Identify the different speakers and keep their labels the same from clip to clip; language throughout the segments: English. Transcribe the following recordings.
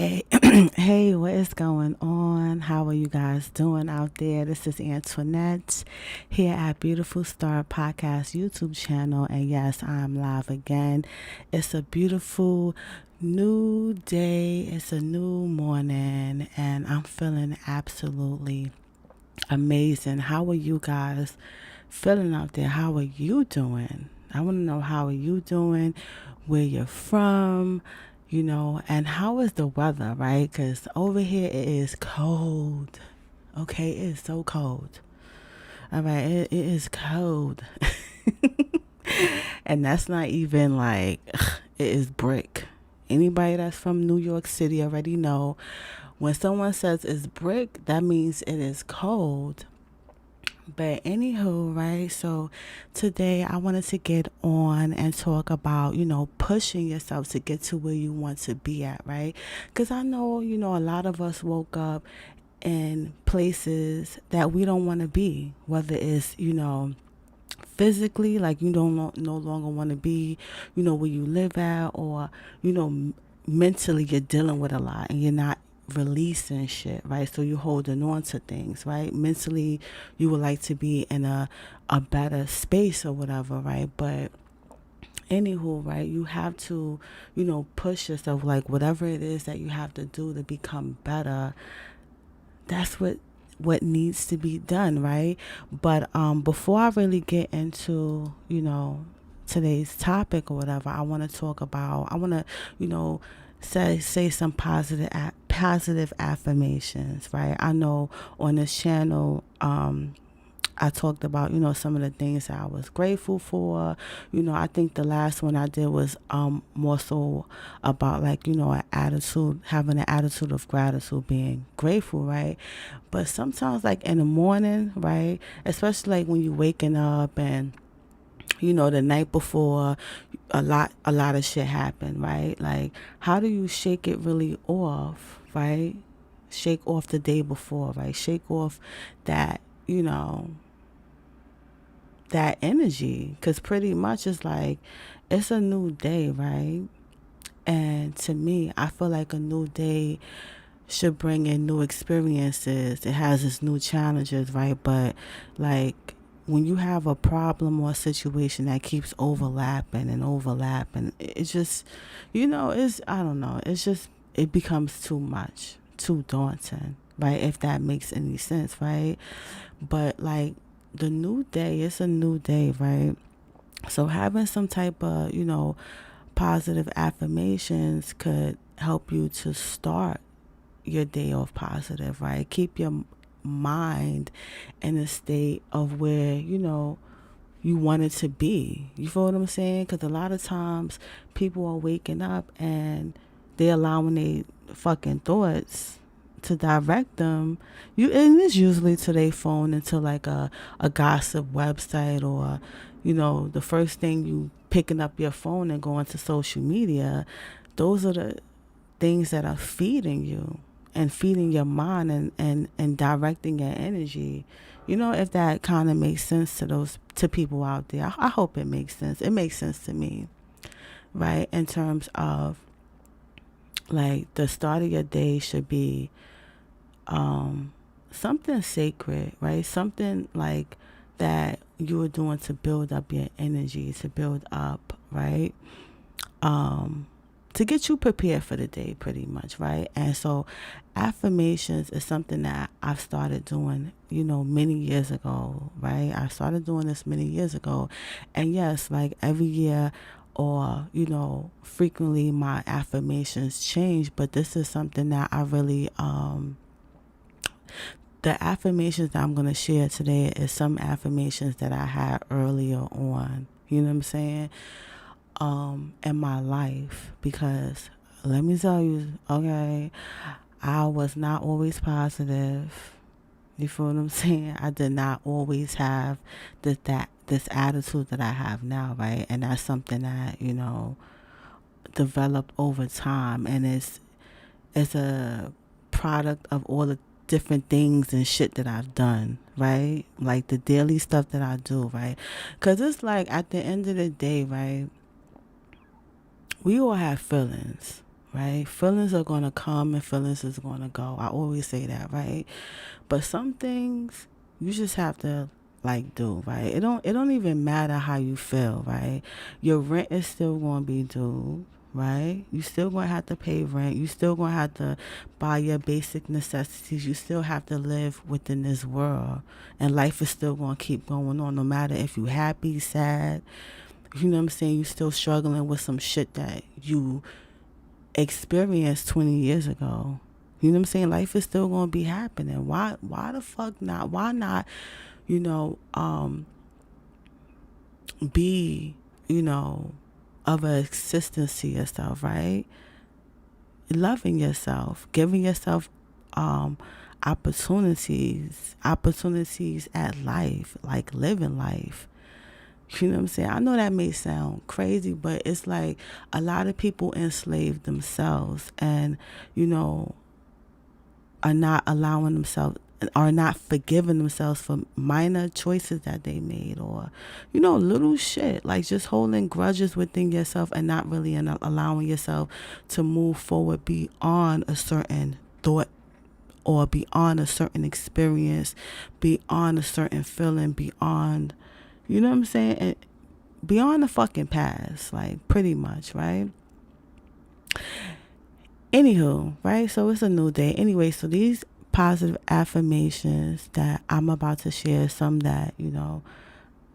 Speaker 1: Hey, hey, what is going on? How are you guys doing out there? This is Antoinette here at Beautiful Star Podcast YouTube channel. And yes, I'm live again. It's a beautiful new day, it's a new morning, and I'm feeling absolutely amazing. How are you guys feeling out there? How are you doing? I want to know, how are you doing, where you're from, and how is the weather, right? Because over here it is cold. Okay, it is so cold. All right, it is cold. And that's not even like, it is brick. Anybody that's from New York City already know when someone says it's brick, that means it is cold. But anywho, right? So today I wanted to get on and talk about, pushing yourself to get to where you want to be at, right? Because I know, a lot of us woke up in places that we don't want to be, whether it's, physically, like you don't no longer want to be, where you live at, or, mentally you're dealing with a lot and you're not releasing shit, right? So you're holding on to things, right? Mentally, you would like to be in a better space or whatever, right? But anywho, right, you have to, push yourself, like whatever it is that you have to do to become better. That's what needs to be done, right? But before I really get into, today's topic or whatever, I want to talk about, I want to, say some positive affirmations, right? I know on this channel, I talked about, some of the things that I was grateful for. I think the last one I did was more so about, like, an attitude, having an attitude of gratitude, being grateful, right? But sometimes, like in the morning, right, especially like when you're waking up and the night before, a lot of shit happened, right? Like, how do you shake it really off, right? Shake off the day before, right? Shake off that, that energy, because pretty much it's like it's a new day, right? And to me, I feel like a new day should bring in new experiences. It has its new challenges, right? But like, when you have a problem or a situation that keeps overlapping and overlapping, it just, it's, I don't know, it's just, it becomes too much, too daunting, right? If that makes any sense, right? But like, the new day, it's a new day, right? So having some type of, positive affirmations could help you to start your day off positive, right? Keep your mind in a state of where, you want it to be. You feel what I'm saying? Because a lot of times people are waking up and they're allowing their fucking thoughts to direct them. And it's usually to their phone, into like a gossip website, or the first thing you picking up your phone and going to social media. Those are the things that are feeding you and feeding your mind, and directing your energy. If that kind of makes sense to those, to people out there. I hope it makes sense. It makes sense to me, right? In terms of, like, the start of your day should be something sacred, right? Something like that you are doing to build up your energy, to build up, right? To get you prepared for the day, pretty much, right? And so affirmations is something that I've started doing, many years ago, right? I started doing this many years ago. And yes, like every year, or, frequently, my affirmations change, but this is something that I really, the affirmations that I'm going to share today is some affirmations that I had earlier on, you know what I'm saying? In my life, because let me tell you, okay, I was not always positive. You feel what I'm saying? I did not always have this attitude that I have now, right? And that's something that, developed over time, and it's a product of all the different things and shit that I've done, right? Like the daily stuff that I do, right? Because it's like, at the end of the day, right, we all have feelings, right? Feelings are going to come and feelings is going to go. I always say that, right? But some things you just have to like do, right? It don't even matter how you feel, right? Your rent is still going to be due, right? You still going to have to pay rent. You still going to have to buy your basic necessities. You still have to live within this world, and life is still going to keep going on no matter if you happy, sad. You know what I'm saying? You still struggling with some shit that you experienced 20 years ago. You know what I'm saying? Life is still going to be happening. Why the fuck not? Why not, you know, be, you know, of a assistance to yourself, right? Loving yourself, giving yourself um opportunities at life, like living life. You know what I'm saying? I know that may sound crazy, but it's like a lot of people enslave themselves and, you know, are not allowing themselves, are not forgiving themselves for minor choices that they made, or, you know, little shit like just holding grudges within yourself and not really allowing yourself to move forward beyond a certain thought or beyond a certain experience, beyond a certain feeling, beyond, you know what I'm saying? And beyond the fucking past, like pretty much, right? Anywho, right? So it's a new day. Anyway, so these positive affirmations that I'm about to share, some that, you know,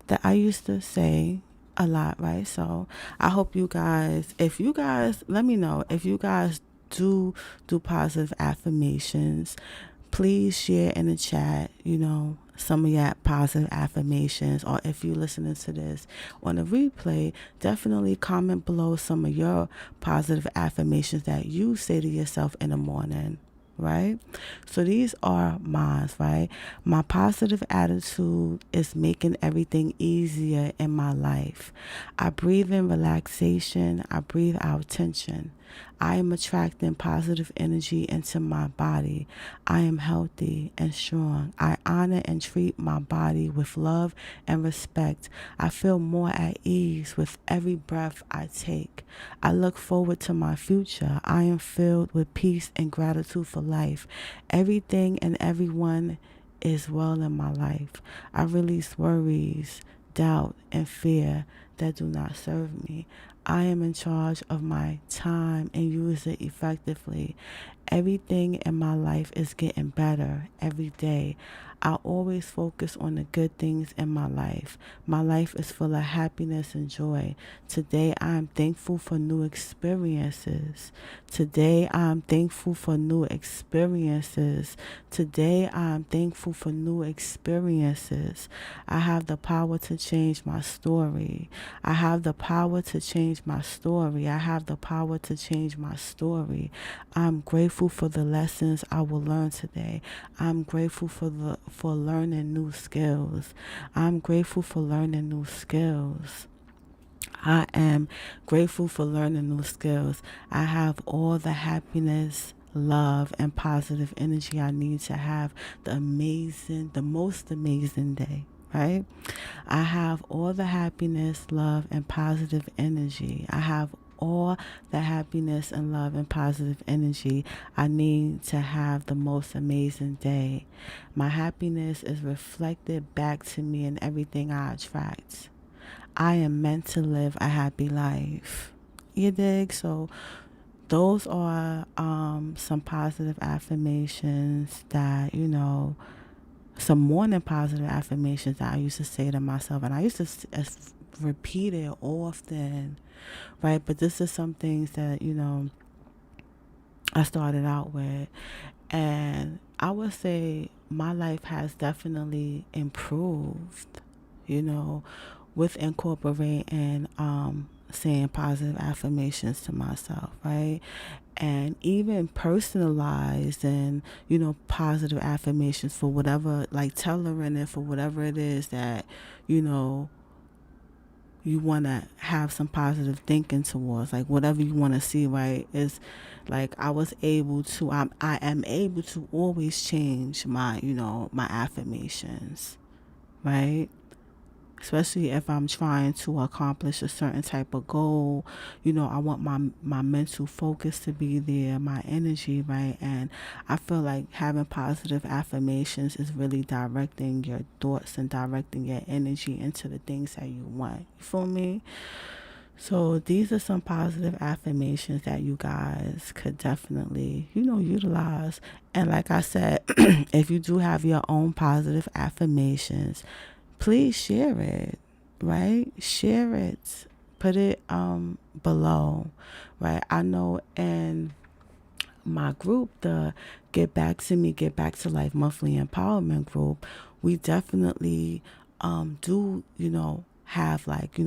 Speaker 1: that I used to say a lot, right? So I hope you guys, if you guys, let me know if you guys do positive affirmations. Please share in the chat, you know, some of your positive affirmations, or if you're listening to this on a replay, definitely comment below some of your positive affirmations that you say to yourself in the morning, right? So these are mine, right? My positive attitude is making everything easier in my life. I breathe in relaxation. I breathe out tension. I am attracting positive energy into my body. I am healthy and strong. I honor and treat my body with love and respect. I feel more at ease with every breath I take. I look forward to my future. I am filled with peace and gratitude for life. Everything and everyone is well in my life. I release worries, doubt, and fear that do not serve me. I am in charge of my time and use it effectively. Everything in my life is getting better every day. I always focus on the good things in my life. My life is full of happiness and joy. Today I am thankful for new experiences. Today I am thankful for new experiences. Today I am thankful for new experiences. I have the power to change my story. I have the power to change my story. I have the power to change my story. I'm grateful for the lessons I will learn today. I'm grateful for learning new skills. I'm grateful for learning new skills. I am grateful for learning new skills. I have all the happiness, love, and positive energy I need to have the most amazing day, right? I have all the happiness, love, and positive energy. I have all the happiness and love and positive energy I need to have the most amazing day. My happiness is reflected back to me in everything I attract. I am meant to live a happy life. You dig? So those are some positive affirmations that, you know, some morning positive affirmations that I used to say to myself, and I used to repeat it often, right? But this is some things that, you know, I started out with, and I would say my life has definitely improved, you know, with incorporating saying positive affirmations to myself, right? And even personalized and, you know, positive affirmations for whatever, like tailoring it for whatever it is that, you know, you want to have some positive thinking towards, like whatever you want to see, right? Is like I am able to always change my, you know, my affirmations, right? especially if I'm trying to accomplish a certain type of goal. You know, I want my mental focus to be there, my energy, right? And I feel like having positive affirmations is really directing your thoughts and directing your energy into the things that you want. You feel me? So these are some positive affirmations that you guys could definitely, utilize. And like I said, if you do have your own positive affirmations, please share it, right? Share it. Put it below, right? I know in my group, the Get Back to Me, Get Back to Life monthly empowerment group, we definitely do, have like,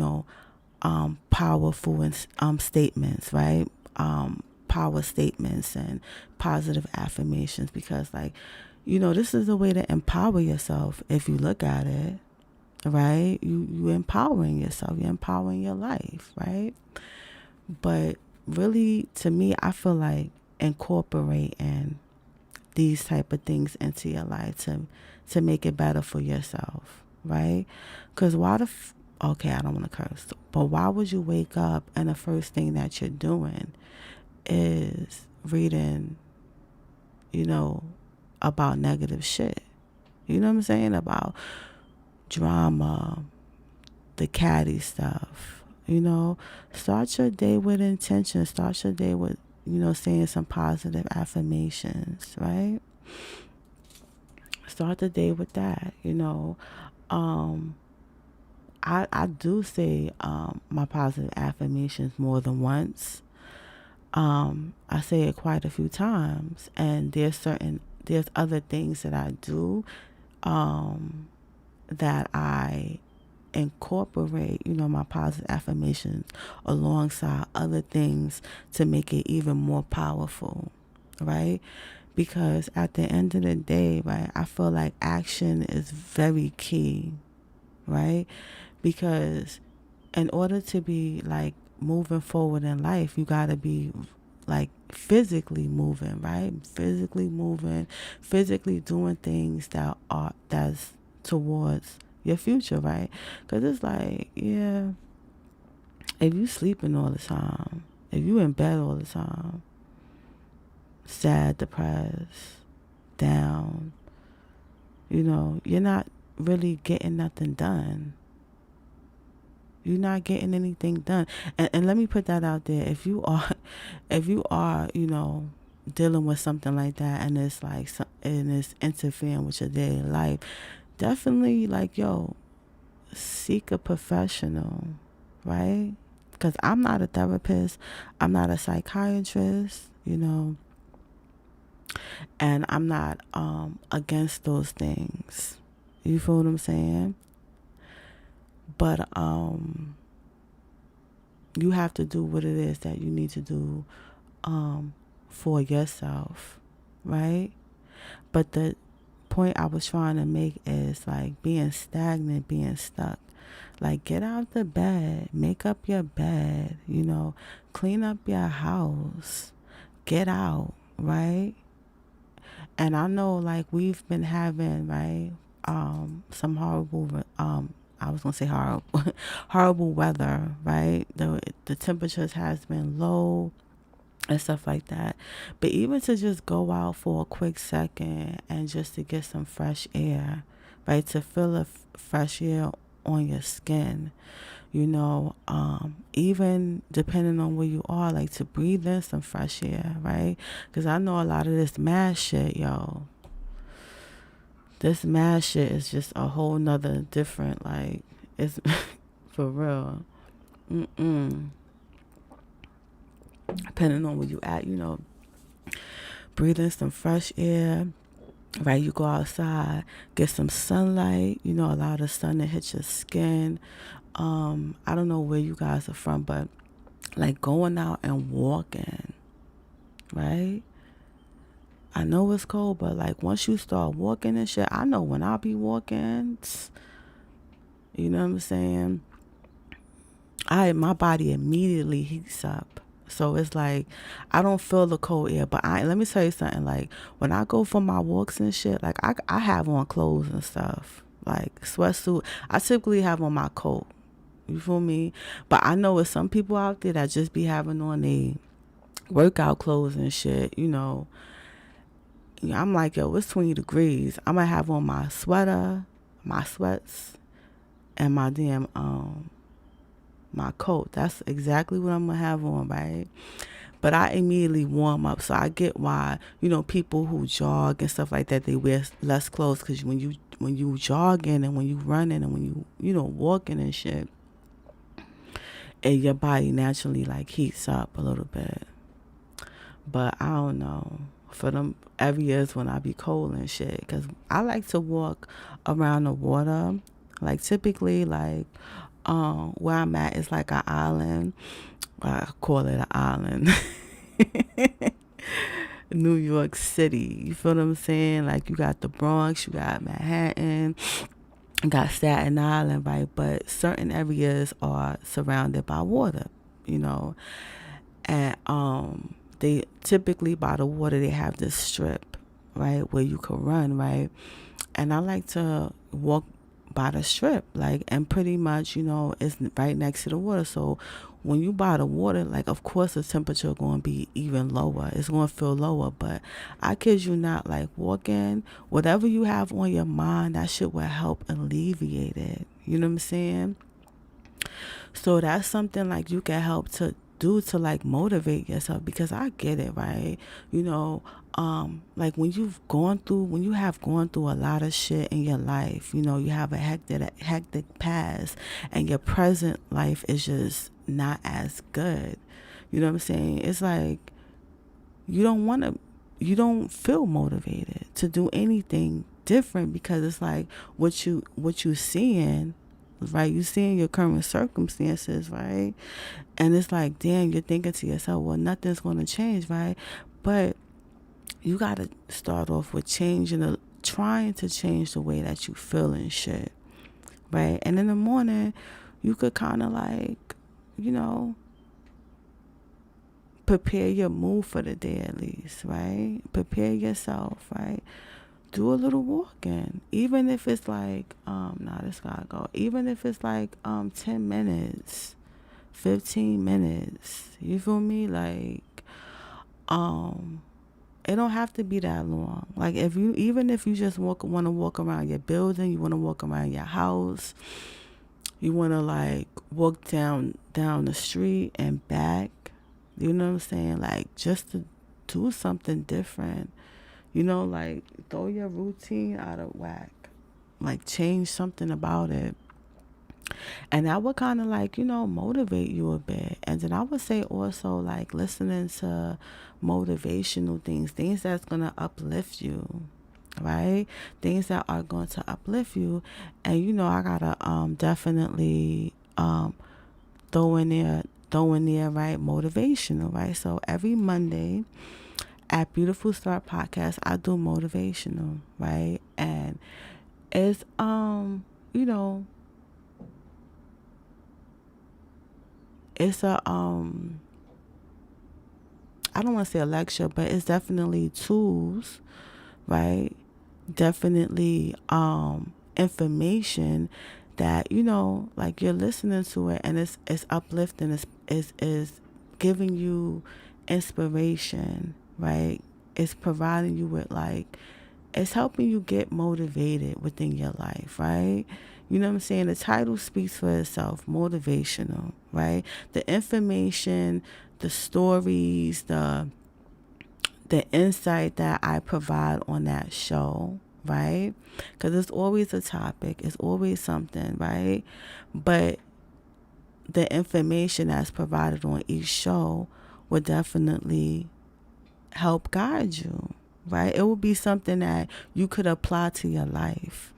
Speaker 1: powerful statements, right? Power statements and positive affirmations, because like, this is a way to empower yourself if you look at it, right? You empowering yourself, you're empowering your life, right? But really, to me, I feel like incorporating these type of things into your life to make it better for yourself, right? Because okay, I don't want to curse, but why would you wake up and the first thing that you're doing is reading, about negative shit? You know what I'm saying? About drama, the catty stuff, Start your day with intention. Start your day with, saying some positive affirmations, right? Start the day with that, Um, I do say my positive affirmations more than once. I say it quite a few times, and there's other things that I do that I incorporate, my positive affirmations alongside other things to make it even more powerful, right? Because at the end of the day, right, I feel like action is very key, right? Because in order to be like moving forward in life, you got to be like physically moving, right? Physically moving, physically doing things that's towards your future, right? Because it's like, yeah, if you sleeping all the time, if you in bed all the time, sad, depressed, down, you're not really getting nothing done. You're not getting anything done. And let me put that out there. If you are, dealing with something like that, and it's like, and it's interfering with your daily life, definitely like, seek a professional, right? Because I'm not a therapist. I'm not a psychiatrist, and I'm not against those things. You feel what I'm saying? But you have to do what it is that you need to do for yourself, right? But the point I was trying to make is like being stagnant, being stuck. Like, get out the bed, make up your bed, clean up your house, get out, right? And I know, like, we've been having, right, some horrible, I was gonna say horrible, horrible weather, right? The temperatures has been low and stuff like that. But even to just go out for a quick second and just to get some fresh air, right? To feel the fresh air on your skin, even depending on where you are, like to breathe in some fresh air, right? Because I know a lot of this mad shit, yo. This mad shit is just a whole nother different, like, it's for real. Depending on where you at, breathe in some fresh air, right? You go outside, get some sunlight, allow the sun to hit your skin. I don't know where you guys are from, but like going out and walking, right? I know it's cold, but like once you start walking and shit, I know when I'll be walking, you know what I'm saying? My body immediately heats up. So it's like I don't feel the cold air, but let me tell you something. Like when I go for my walks and shit, like I have on clothes and stuff. like sweatsuit. I typically have on my coat. You feel me? But I know with some people out there that just be having on they workout clothes and shit, you know. I'm like, yo, it's 20 degrees. I might have on my sweater, my sweats, and my damn my coat. That's exactly what I'm gonna have on, right? But I immediately warm up, so I get why, you know, people who jog and stuff like that, they wear less clothes, because when you jogging and when you running and when you know, walking and shit, and your body naturally like heats up a little bit. But I don't know, for them every year's when I be cold and shit, because I like to walk around the water. Like typically, like where I'm at is like an island. I call it an island. New York City. You feel what I'm saying? Like you got the Bronx, you got Manhattan, you got Staten Island, right? But certain areas are surrounded by water, you know. And they typically by the water they have this strip, right, where you can run, right? And I like to walk by the strip, like, and pretty much, you know, it's right next to the water. So when you by the water, like, of course the temperature going to be even lower. It's going to feel lower. But I kid you not, like, walking, whatever you have on your mind, that shit will help alleviate it. You know what I'm saying? So that's something like you can help to do to like motivate yourself, because I get it, right? You know, like when you have gone through a lot of shit in your life, you know, you have a hectic past and your present life is just not as good. You know what I'm saying? It's like you don't want to, you don't feel motivated to do anything different, because it's like what you seeing, right? You seeing your current circumstances, right? And it's like, damn, you're thinking to yourself, well, nothing's going to change, right? But you got to start off with trying to change the way that you feel and shit, right? And in the morning, you could kind of like, you know, prepare your mood for the day at least, right? Prepare yourself, right? Do a little walking, even if it's like, this gotta go. Even if it's like 10 minutes, 15 minutes. You feel me? Like, it don't have to be that long. Like even if you just want to walk around your building, you want to walk around your house, you want to like walk down the street and back. You know what I'm saying? Like just to do something different. You know, like throw your routine out of whack. Like change something about it. And that would kind of like, you know, motivate you a bit. And then I would say also like listening to motivational things that's going to uplift you, right? Things that are going to uplift you. And, you know, I got to definitely throw in there, right, motivational, right? So every Monday at Beautiful Start Podcast, I do motivational, right? And it's, you know, it's a I don't want to say a lecture, but it's definitely tools, right? Definitely information that, you know, like you're listening to it and it's uplifting, is giving you inspiration, right? It's providing you with like, it's helping you get motivated within your life, right? You know what I'm saying? The title speaks for itself, motivational, right? The information, the stories, the insight that I provide on that show, right? Because it's always a topic, it's always something, right? But the information that's provided on each show will definitely help guide you, right? It will be something that you could apply to your life,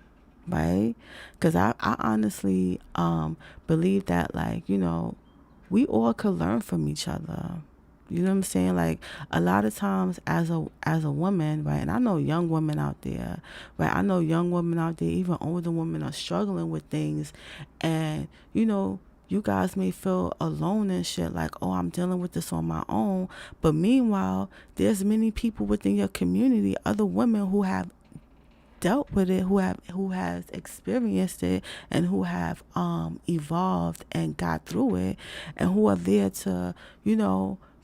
Speaker 1: right? Because I honestly believe that, like, you know, we all could learn from each other. You know what I'm saying? Like a lot of times as a woman, right? And I know young women out there, right? I know young women out there, even older women are struggling with things. And, you know, you guys may feel alone and shit, like, oh, I'm dealing with this on my own. But meanwhile, there's many people within your community, other women who have dealt with it, who has experienced it, and who have evolved and got through it, and who are there to,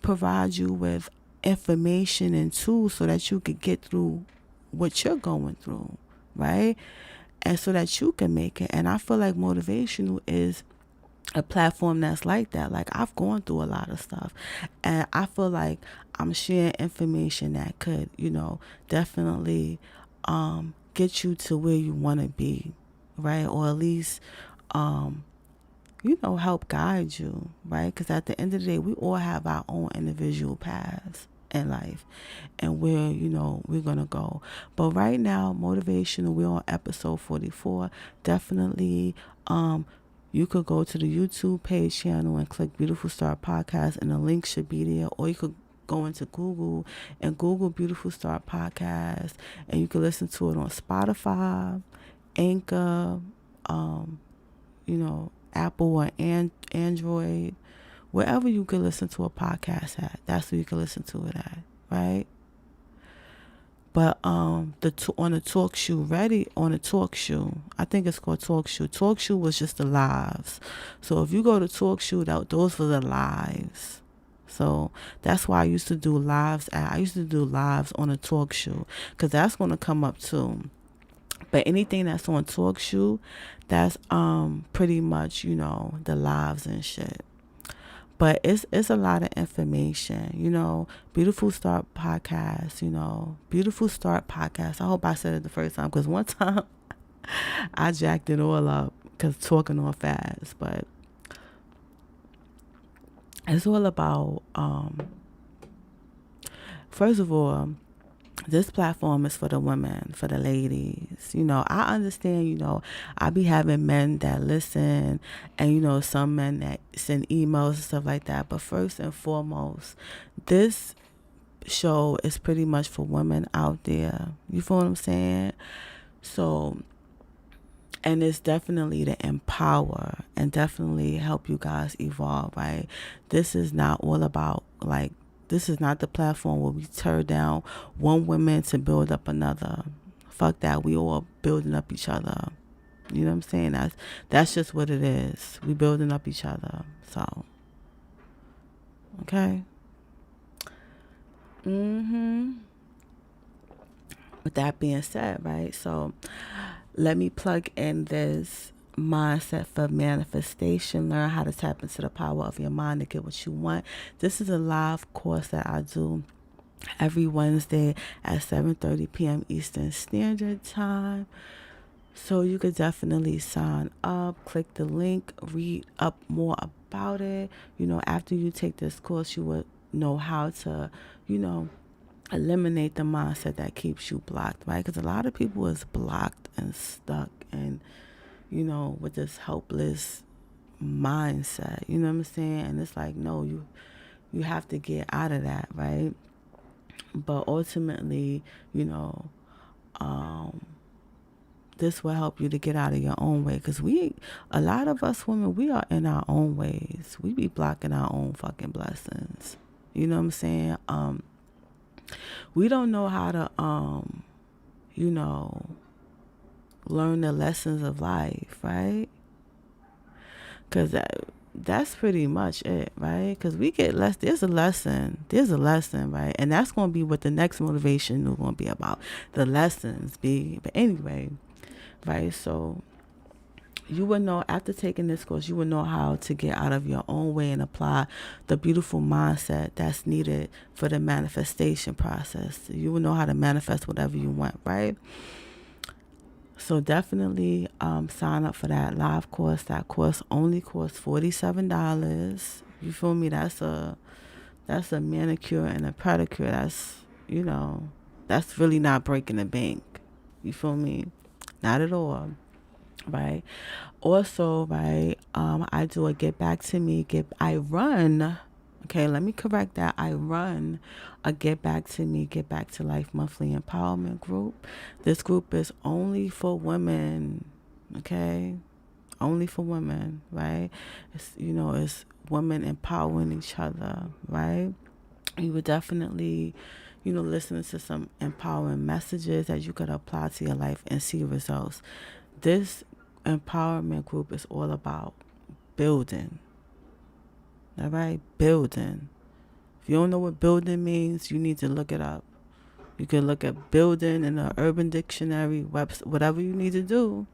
Speaker 1: provide you with information and tools so that you could get through what you're going through, right? And so that you can make it. And I feel like motivational is a platform that's like that. Like, I've gone through a lot of stuff, and I feel like I'm sharing information that could, definitely get you to where you want to be, right? Or at least help guide you, right? Because at the end of the day, we all have our own individual paths in life and where, we're going to go. But right now, motivational, we're on episode 44. Definitely, you could go to the YouTube page channel and click Beautiful Start Podcast, and the link should be there. Or you could go into Google and Google Beautiful Start Podcast, and you can listen to it on Spotify, Anchor, Apple or Android, wherever you can listen to a podcast at. That's where you can listen to it at, right? But on the talk show, I think it's called Talk Show. Talk Show was just the lives. So if you go to Talk Show, those were the lives. So that's why I used to do lives. I used to do lives on a talk show, because that's going to come up too. But anything that's on Talk Show, that's pretty much, the lives and shit. But it's a lot of information, Beautiful Start Podcast, Beautiful Start Podcast. I hope I said it the first time, because one time I jacked it all up because talking all fast. But it's all about, first of all, this platform is for the women, for the ladies. I understand, I be having men that listen, and, some men that send emails and stuff like that. But first and foremost, this show is pretty much for women out there. You feel what I'm saying? So, and it's definitely to empower and definitely help you guys evolve, right? This is not all about, this is not the platform where we tear down one woman to build up another. Fuck that. We all building up each other. You know what I'm saying? That's just what it is. We building up each other. So, okay. With that being said, right? So, let me plug in this mindset for manifestation. Learn how to tap into the power of your mind to get what you want. This is a live course that I do every Wednesday at 7:30 p.m. Eastern Standard Time. So you could definitely sign up, click the link, read up more about it. After you take this course, you would know how to, eliminate the mindset that keeps you blocked, right? Because a lot of people is blocked and stuck and, with this helpless mindset, you know what I'm saying? And it's like, no, you have to get out of that, right? But ultimately, this will help you to get out of your own way, because a lot of us women, we are in our own ways. We be blocking our own fucking blessings. You know what I'm saying? We don't know how to, learn the lessons of life, right? Because that's pretty much it, right? Because we get there's a lesson, right? And that's going to be what the next motivation is going to be about. The lessons but anyway, right? So you would know, after taking this course, you would know how to get out of your own way and apply the beautiful mindset that's needed for the manifestation process. You would know how to manifest whatever you want, right? So definitely sign up for that live course. That course only costs $47. You feel me? That's a manicure and a pedicure. That's really not breaking the bank. You feel me? Not at all. Right. Also, right, I do a Get Back to Me. I run. Okay, let me correct that. I run a Get Back to Me, Get Back to Life monthly empowerment group. This group is only for women. Okay, only for women. Right. It's women empowering each other. Right. You would definitely, listening to some empowering messages that you could apply to your life and see results. This empowerment group is all about building. All right? Building. If you don't know what building means, you need to look it up. You can look at building in the Urban Dictionary, whatever you need to do.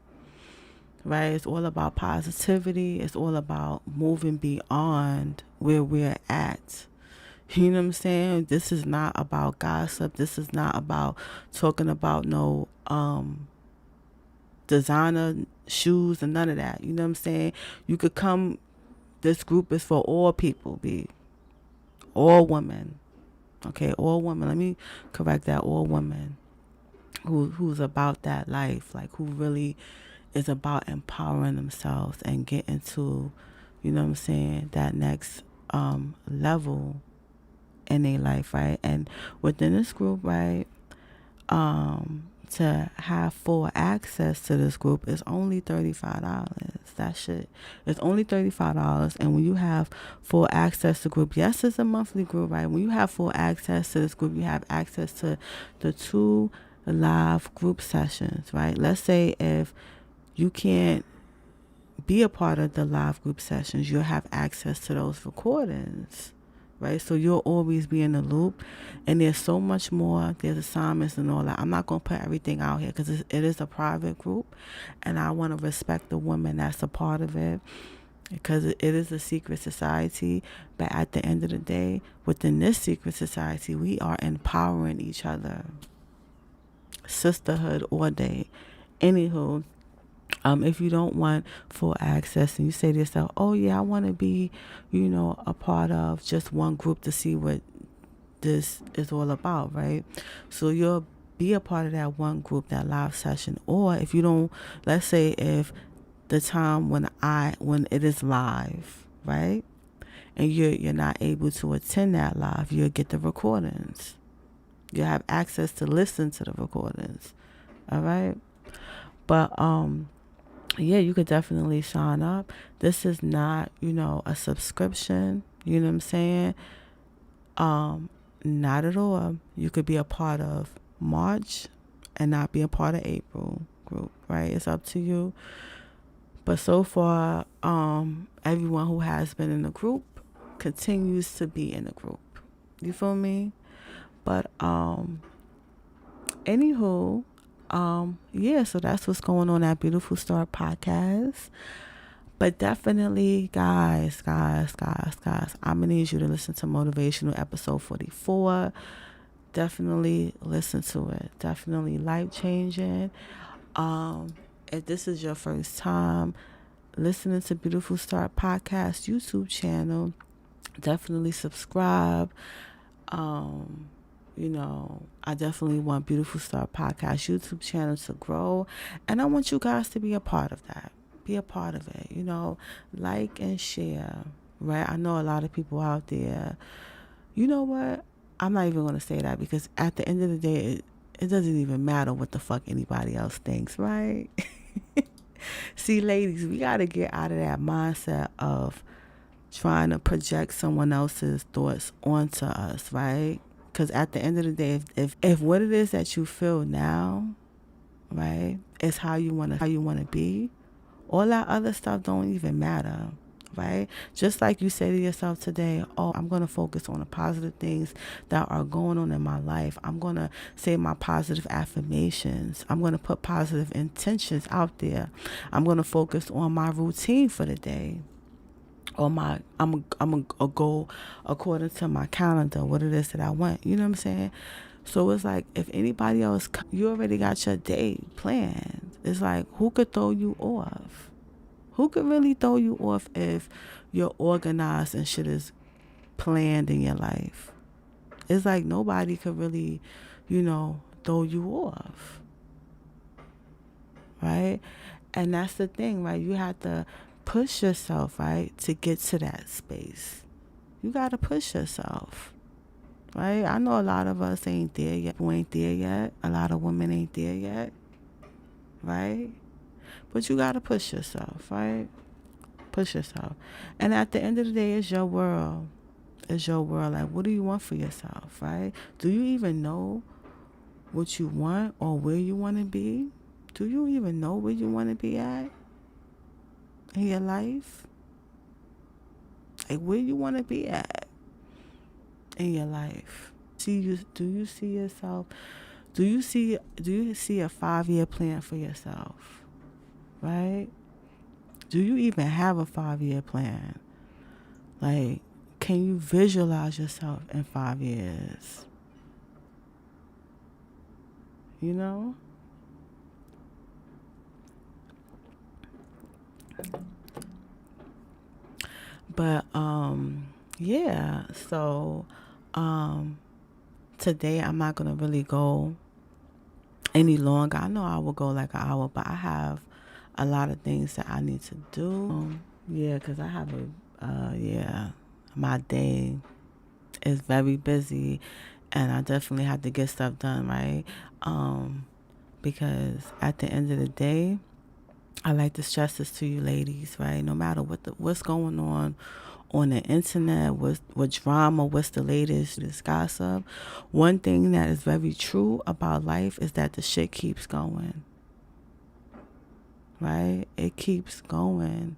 Speaker 1: Right? It's all about positivity. It's all about moving beyond where we're at. You know what I'm saying? This is not about gossip. This is not about talking about no designer shoes and none of that. You know what I'm saying? You could come. This group is for all people, all women. Okay, all women. Let me correct that. All women who's about that life, like who really is about empowering themselves and getting to, you know what I'm saying, that next level in their life, right? And within this group, right, to have full access to this group is only $35. That shit is only $35. And when you have full access to group, yes, it's a monthly group, right? When you have full access to this group, you have access to the 2 live group sessions, right? Let's say if you can't be a part of the live group sessions, you'll have access to those recordings, right? So you'll always be in the loop. And there's so much more. There's assignments and all that. I'm not going to put everything out here because it is a private group. And I want to respect the woman that's a part of it because it is a secret society. But at the end of the day, within this secret society, we are empowering each other. Sisterhood all day. Anywho, if you don't want full access and you say to yourself, oh yeah, I want to be, a part of just one group to see what this is all about, right? So you'll be a part of that one group, that live session. Or if you don't, let's say if the time when it is live, right? And you're not able to attend that live, you'll get the recordings. You have access to listen to the recordings. All right. But yeah, you could definitely sign up. This is not, a subscription. You know what I'm saying? Not at all. You could be a part of March and not be a part of April group, right? It's up to you. But so far, everyone who has been in the group continues to be in the group. You feel me? But anywho, yeah, so that's what's going on at Beautiful Start Podcast. But definitely, guys, I'm gonna need you to listen to Motivational Episode 44. Definitely listen to it. Definitely life changing. If this is your first time listening to Beautiful Start Podcast YouTube channel, definitely subscribe. I definitely want Beautiful Start Podcast YouTube channel to grow, and I want you guys to be a part of that. Be a part of it, like and share, right? I know a lot of people out there, you know what? I'm not even going to say that because at the end of the day, it doesn't even matter what the fuck anybody else thinks, right? See, ladies, we got to get out of that mindset of trying to project someone else's thoughts onto us, right? Because at the end of the day, if what it is that you feel now, right, is how you want to be, all that other stuff don't even matter, right? Just like you say to yourself today, oh, I'm going to focus on the positive things that are going on in my life. I'm going to say my positive affirmations. I'm going to put positive intentions out there. I'm going to focus on my routine for the day. Or I'm a go according to my calendar, what it is that I want. You know what I'm saying? So it's like, if anybody else, you already got your day planned. It's like, who could throw you off? Who could really throw you off if you're organized and shit is planned in your life? It's like nobody could really, throw you off. Right? And that's the thing, right? You have to push yourself, right, to get to that space. You got to push yourself, right? I know a lot of us ain't there yet. We ain't there yet. A lot of women ain't there yet, right? But you got to push yourself, right? Push yourself. And at the end of the day, it's your world. Is your world. Like, what do you want for yourself, right? Do you even know what you want or where you want to be? Do you even know where you want to be at in your life? Like, where you want to be at in your life? Do you see yourself? Do you see a 5-year plan for yourself? Right? Do you even have a 5-year plan? Like, can you visualize yourself in 5 years? You know? But yeah, so um today I'm not gonna really go any longer. I know I will go like an hour, but I have a lot of things that I need to do. Yeah, because I have yeah, my day is very busy, and I definitely have to get stuff done, right? Because at the end of the day, I like to stress this to you ladies, right? No matter what's going on the internet, what drama, what's the latest, this gossip. One thing that is very true about life is that the shit keeps going, right? It keeps going.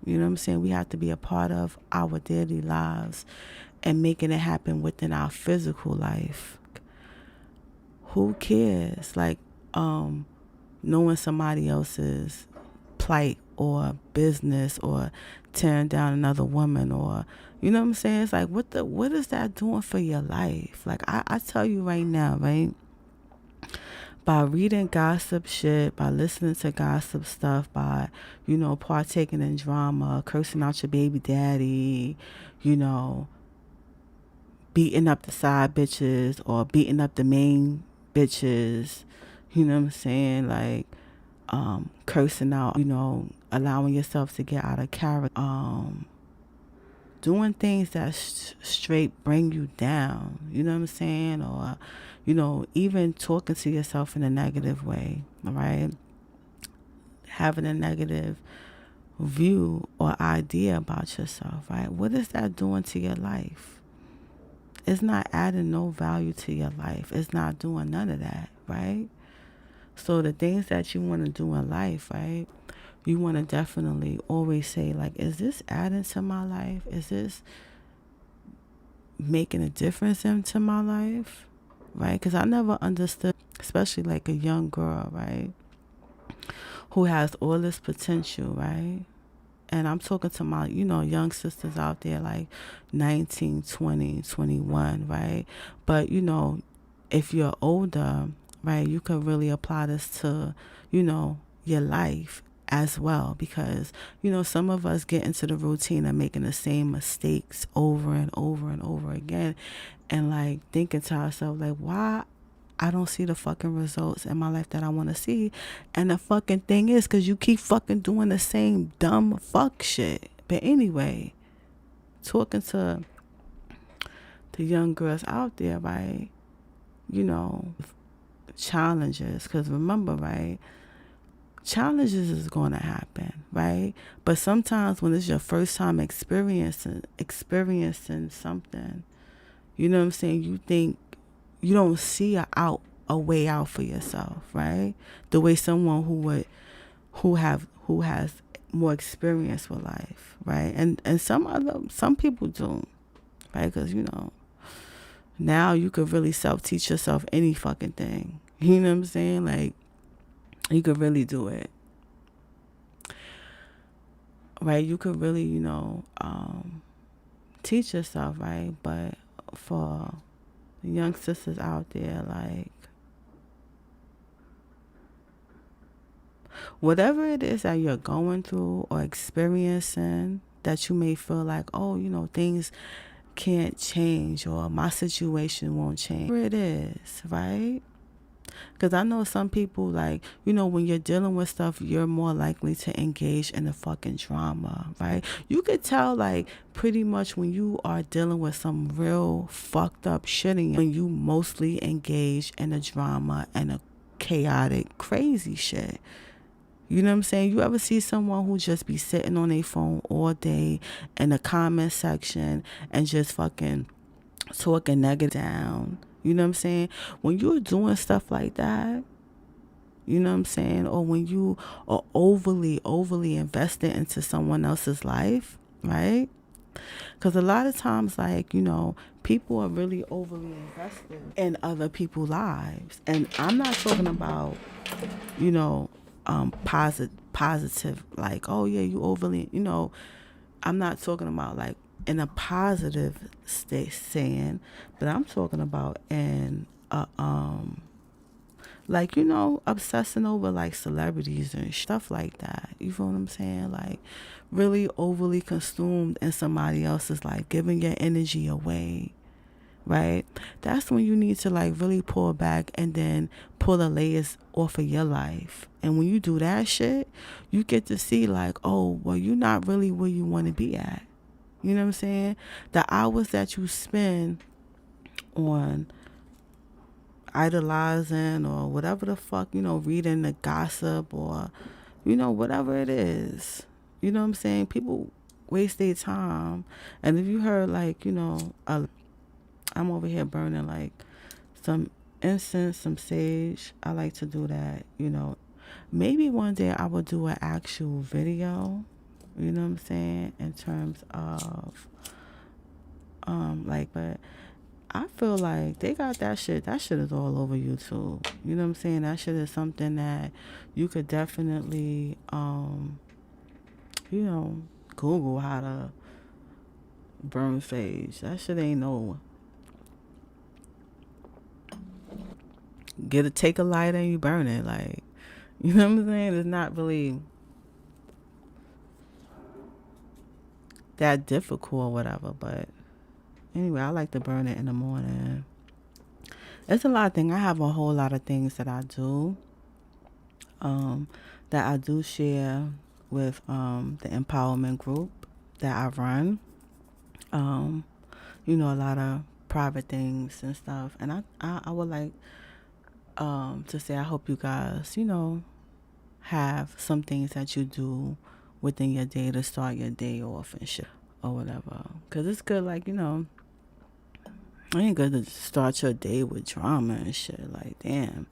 Speaker 1: You know what I'm saying? We have to be a part of our daily lives and making it happen within our physical life. Who cares? Like, knowing somebody else's plight or business or tearing down another woman, or you know what I'm saying? It's like, what is that doing for your life? Like, I tell you right now, right? By reading gossip shit, by listening to gossip stuff, by, partaking in drama, cursing out your baby daddy, you know, beating up the side bitches or beating up the main bitches, you know what I'm saying? Like, cursing out, allowing yourself to get out of character, doing things that straight bring you down, you know what I'm saying? Or, even talking to yourself in a negative way, all right? Having a negative view or idea about yourself, right? What is that doing to your life? It's not adding no value to your life. It's not doing none of that, right? So the things that you want to do in life, right? You want to definitely always say, like, is this adding to my life? Is this making a difference into my life? Right? Because I never understood, especially like a young girl, right? Who has all this potential, right? And I'm talking to my, young sisters out there, like 19, 20, 21, right? But, if you're older, right, you can really apply this to, your life as well. Because, some of us get into the routine of making the same mistakes over and over and over again. And, like, thinking to ourselves, like, why I don't see the fucking results in my life that I want to see. And the fucking thing is, because you keep fucking doing the same dumb fuck shit. But anyway, talking to the young girls out there, right? Challenges. Because remember, right? Challenges is going to happen, right? But sometimes when it's your first time experiencing something, you know what I'm saying? You think you don't see a way out for yourself, right? The way someone who has more experience with life, right? And some people do, right? Because now you could really self-teach yourself any fucking thing. You know what I'm saying? Like, you could really do it, right? You could really teach yourself, right? But for the young sisters out there, like, whatever it is that you're going through or experiencing, that you may feel like, oh, things can't change or my situation won't change. Whatever it is, right? Because I know some people, like, when you're dealing with stuff, you're more likely to engage in the fucking drama, right? You could tell, like, pretty much when you are dealing with some real fucked up shit, when you mostly engage in the drama and the chaotic, crazy shit. You know what I'm saying? You ever see someone who just be sitting on their phone all day in the comment section and just fucking talking negative down? You know what I'm saying? When you're doing stuff like that, you know what I'm saying? Or when you are overly invested into someone else's life, right? Because a lot of times, like, people are really overly invested in other people's lives. And I'm not talking about, positive, like, oh, yeah, you overly, I'm not talking about, like, in a positive state saying, but I'm talking about in like, obsessing over like celebrities and stuff like that. You feel what I'm saying? Like, really overly consumed in somebody else's life, giving your energy away, right? That's when you need to like really pull back and then pull the layers off of your life. And when you do that shit, you get to see like, oh, well, you're not really where you want to be at. You know what I'm saying? The hours that you spend on idolizing or whatever the fuck, reading the gossip or, whatever it is. You know what I'm saying? People waste their time. And if you heard like, I'm over here burning like some incense, some sage. I like to do that, Maybe one day I will do an actual video, you know what I'm saying, in terms of but I feel like they got that shit. That shit is all over YouTube. You know what I'm saying? That shit is something that you could definitely, Google how to burn sage. That shit ain't no. Take a lighter and you burn it. Like, you know what I'm saying? It's not really that difficult or whatever. But anyway, I like to burn it in the morning. It's a lot of things. I have a whole lot of things that I do. That I do share with the empowerment group that I run. A lot of private things and stuff. And I would like to say I hope you guys, have some things that you do within your day to start your day off and shit or whatever. Because it's good, like, it ain't good to start your day with drama and shit. Like, damn.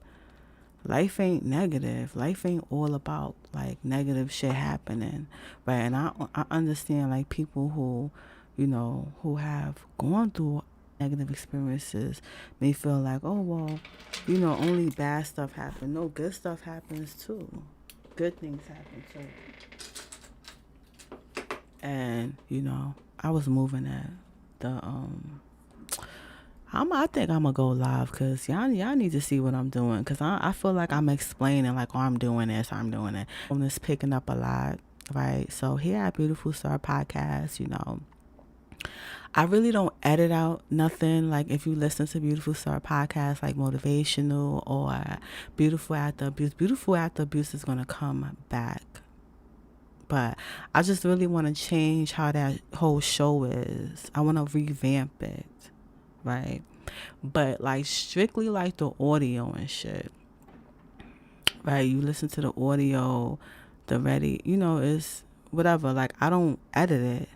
Speaker 1: Life ain't negative. Life ain't all about like negative shit happening, right? And I understand like people who, who have gone through negative experiences may feel like, oh well, only bad stuff happens. No, good stuff happens too. Good things happen too. And I was moving at the I think I'm gonna go live because y'all need to see what I'm doing because I feel like I'm explaining like, oh, I'm doing this, I'm doing it. I'm just picking up a lot, right? So here at Beautiful Star Podcast, I really don't edit out nothing. Like if you listen to Beautiful Star Podcast, like motivational or Beautiful After Abuse is gonna come back. But I just really want to change how that whole show is. I want to revamp it. Right, but like strictly like the audio and shit, right? You listen to the audio, the ready, is whatever. Like I don't edit it.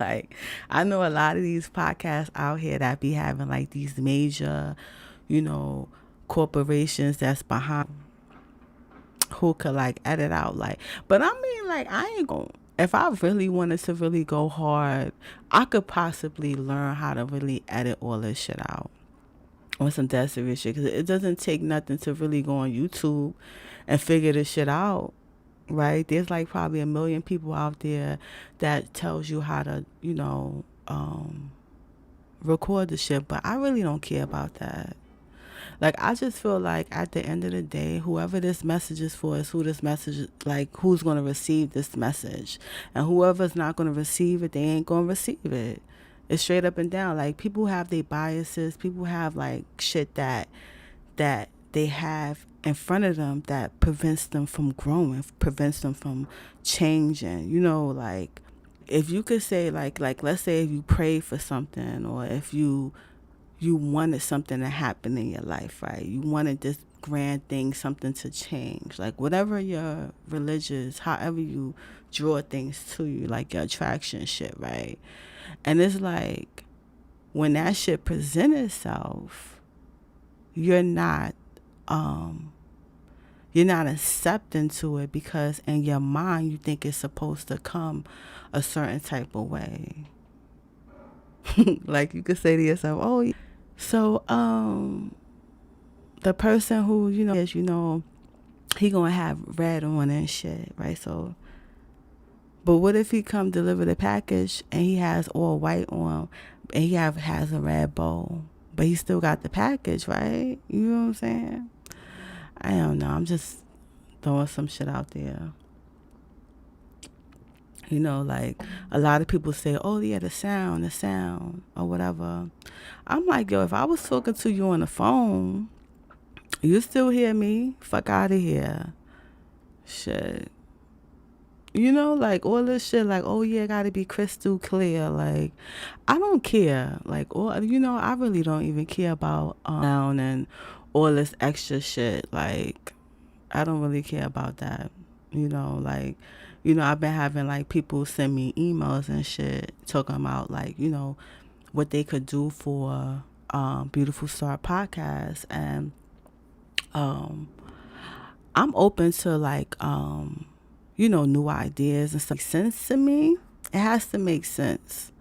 Speaker 1: Like I know a lot of these podcasts out here that be having like these major, corporations that's behind who could like edit out like. But I mean, like I ain't gonna. If I really wanted to really go hard, I could possibly learn how to really edit all this shit out on some dead serious shit. Because it doesn't take nothing to really go on YouTube and figure this shit out, right? There's like probably 1 million people out there that tells you how to, record the shit. But I really don't care about that. Like, I just feel like at the end of the day, whoever this message is for is who this message, like, who's going to receive this message. And whoever's not going to receive it, they ain't going to receive it. It's straight up and down. Like, people have their biases. People have, like, shit that they have in front of them that prevents them from growing, prevents them from changing. Like, if you could say, like let's say if you prayed for something or if you wanted something to happen in your life, right? You wanted this grand thing, something to change. Like whatever your religious, however you draw things to you, like your attraction shit, right? And it's like when that shit presents itself, you're not you're not accepting to it because in your mind you think it's supposed to come a certain type of way. Like you could say to yourself, oh yeah. So the person who, is, he gonna have red on and shit, right? So but what if he come deliver the package and he has all white on and he has a red bow, but he still got the package, right? You know what I'm saying? I don't know. I'm just throwing some shit out there. Like a lot of people say, oh yeah, the sound, or whatever. I'm like, yo, if I was talking to you on the phone, you still hear me? Fuck out of here. Shit. Like all this shit, like, oh yeah, gotta be crystal clear. Like, I don't care. Like, I really don't even care about sound and all this extra shit. Like, I don't really care about that. Like, I've been having like people send me emails and shit talking about like, what they could do for Beautiful Star Podcast. And I'm open to like new ideas and stuff. Sense to me, it has to make sense.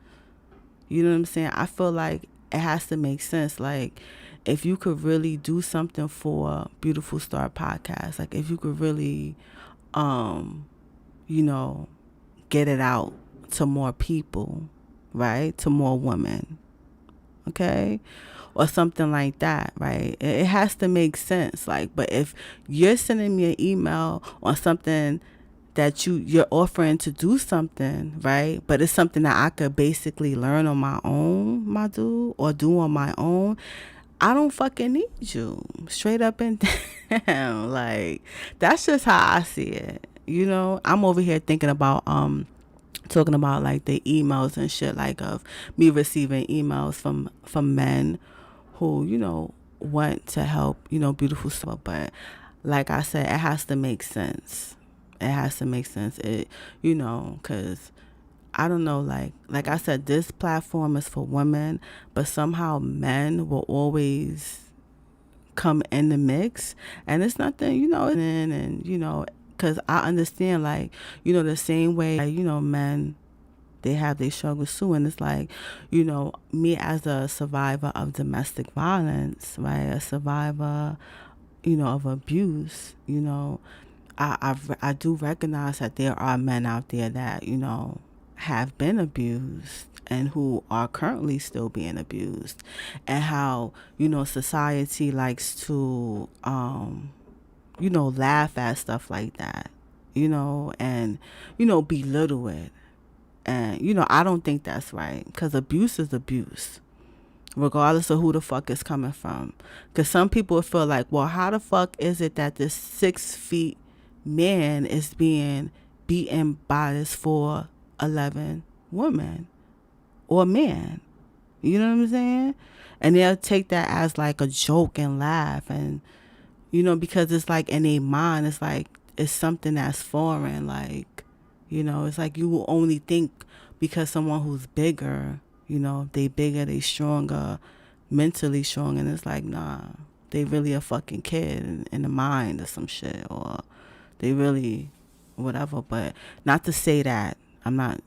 Speaker 1: You know what I'm saying? I feel like it has to make sense. Like if you could really do something for Beautiful Star Podcast, like if you could really get it out to more people, right? To more women. Okay? Or something like that, right? It has to make sense. Like, but if you're sending me an email on something that you're offering to do something, right? But it's something that I could basically learn on my own, my dude, or do on my own. I don't fucking need you. Straight up and down. Like, that's just how I see it. I'm over here thinking about talking about like the emails and shit, like of me receiving emails from men who, want to help, Beautiful Soul. But like I said, it has to make sense. It has to make sense. Because I don't know, like I said, this platform is for women, but somehow men will always come in the mix. And it's nothing, and because I understand, like, the same way, men, they have their struggles too. And it's like, me as a survivor of domestic violence, right? A survivor, of abuse, I do recognize that there are men out there that, have been abused and who are currently still being abused, and how, society likes to, laugh at stuff like that, and, belittle it. And, I don't think that's right, because abuse is abuse, regardless of who the fuck is coming from. Because some people feel like, well, how the fuck is it that this 6 feet man is being beaten by this 4'11" woman or man? You know what I'm saying? And they'll take that as like a joke and laugh. And, because it's like in their mind, it's like it's something that's foreign. Like, it's like you will only think because someone who's bigger, they bigger, they stronger, mentally strong. And it's like, nah, they really a fucking kid in the mind or some shit. Or they really whatever. But not to say that. I'm not,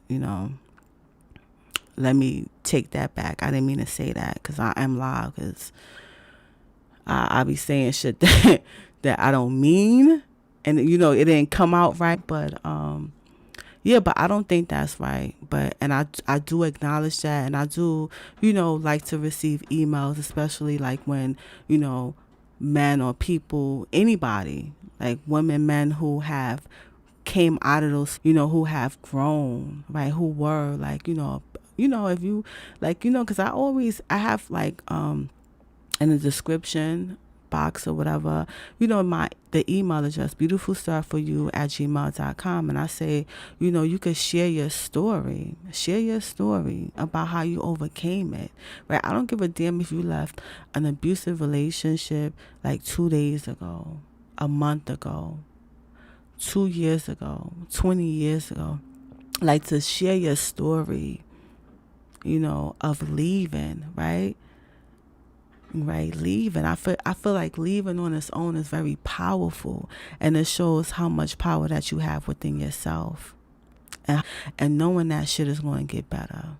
Speaker 1: let me take that back. I didn't mean to say that, because I am loud, because I be saying shit that I don't mean. And, it didn't come out right. But, yeah, but I don't think that's right. But, and I do acknowledge that. And I do, like to receive emails, especially like when, men or people, anybody, like women, men who have came out of those, who have grown, right? Who were like, if you like, because I have like, in the description box or whatever, the email address, beautifulstarforyou@gmail.com. And I say, you could share your story about how you overcame it, right? I don't give a damn if you left an abusive relationship like 2 days ago, a month ago, 2 years ago, 20 years ago. Like, to share your story, of leaving, right? Right, leaving. I feel like leaving on its own is very powerful, and it shows how much power that you have within yourself, and knowing that shit is going to get better,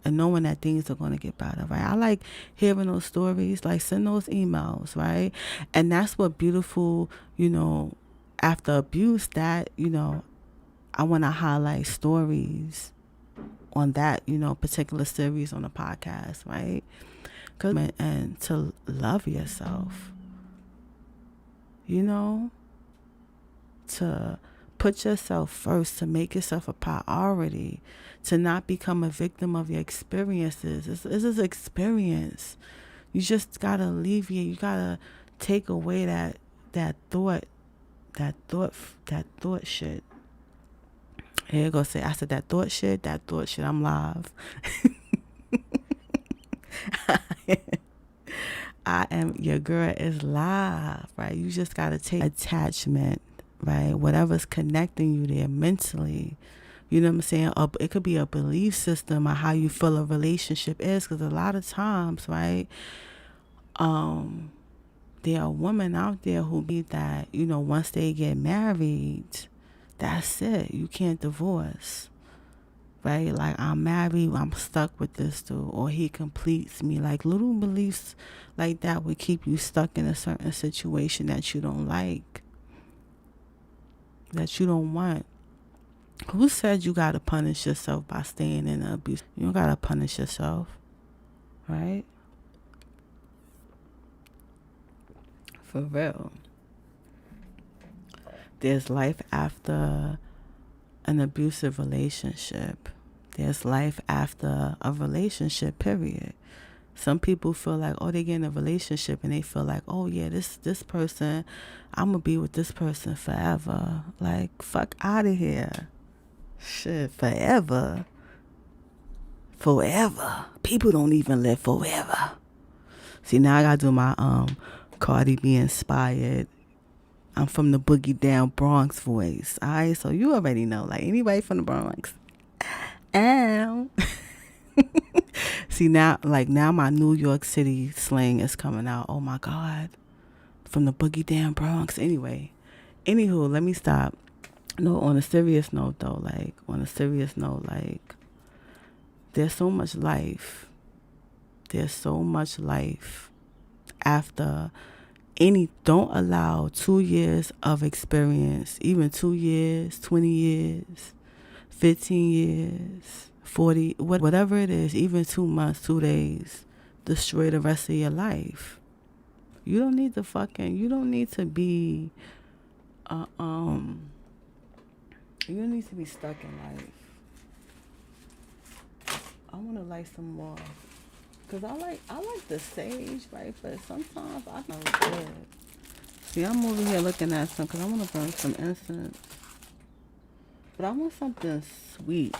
Speaker 1: and knowing that things are going to get better, right? I like hearing those stories. Like, send those emails, right? And that's what beautiful, after abuse, that I want to highlight stories on that particular series on the podcast, right? And to love yourself, to put yourself first, to make yourself a priority, to not become a victim of your experiences. This is experience. You just gotta alleviate. You gotta take away that thought shit. Here you go. Say, I said that thought shit. I'm live. I am your girl is live, right? You just gotta take attachment, right? Whatever's connecting you there mentally, you know what I'm saying? It could be a belief system on how you feel a relationship is, because a lot of times, right? There are women out there who believe that once they get married, that's it. You can't divorce. Right? Like, I'm married, I'm stuck with this dude, or he completes me. Like, little beliefs like that would keep you stuck in a certain situation that you don't like, that you don't want. Who said you gotta punish yourself by staying in abuse? You don't gotta punish yourself, right? For real. There's life after an abusive relationship. There's life after a relationship, period. Some people feel like, they get in a relationship and they feel like, yeah, this person, I'm going to be with this person forever. Like, fuck out of here. Shit, forever. Forever. People don't even live forever. See, now I got to do my Cardi B inspired. I'm from the Boogie Down Bronx voice. All right, so you already know. Like, anybody from the Bronx. Ow. See, now my New York City slang is coming out. Oh my God. From the Boogie Down Bronx. Anywho, let me stop. No, on a serious note though, there's so much life. There's so much life after don't allow 2 years of experience, even 2 years, 20 years, 15 years, 40, whatever it is, even 2 months, 2 days, destroy the rest of your life. You don't need to be, you don't need to be stuck in life. I want to light some more. Cause I like the sage, right? But sometimes I know it's good. See, I'm over here looking at some, cause I want to burn some incense. But I want something sweet.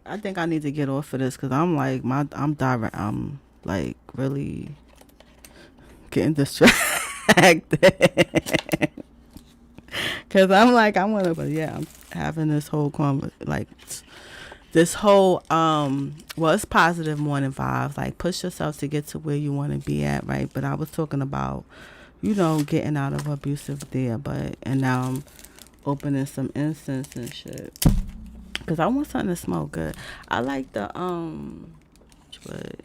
Speaker 1: I think I need to get off of this, cause I'm like I'm really getting distracted. Cause I'm like but yeah, I'm having this whole it's positive morning vibes. Like, push yourself to get to where you want to be at, right? But I was talking about, getting out of abusive there, and now I'm opening some incense and shit. Cause I want something to smell good. I like the but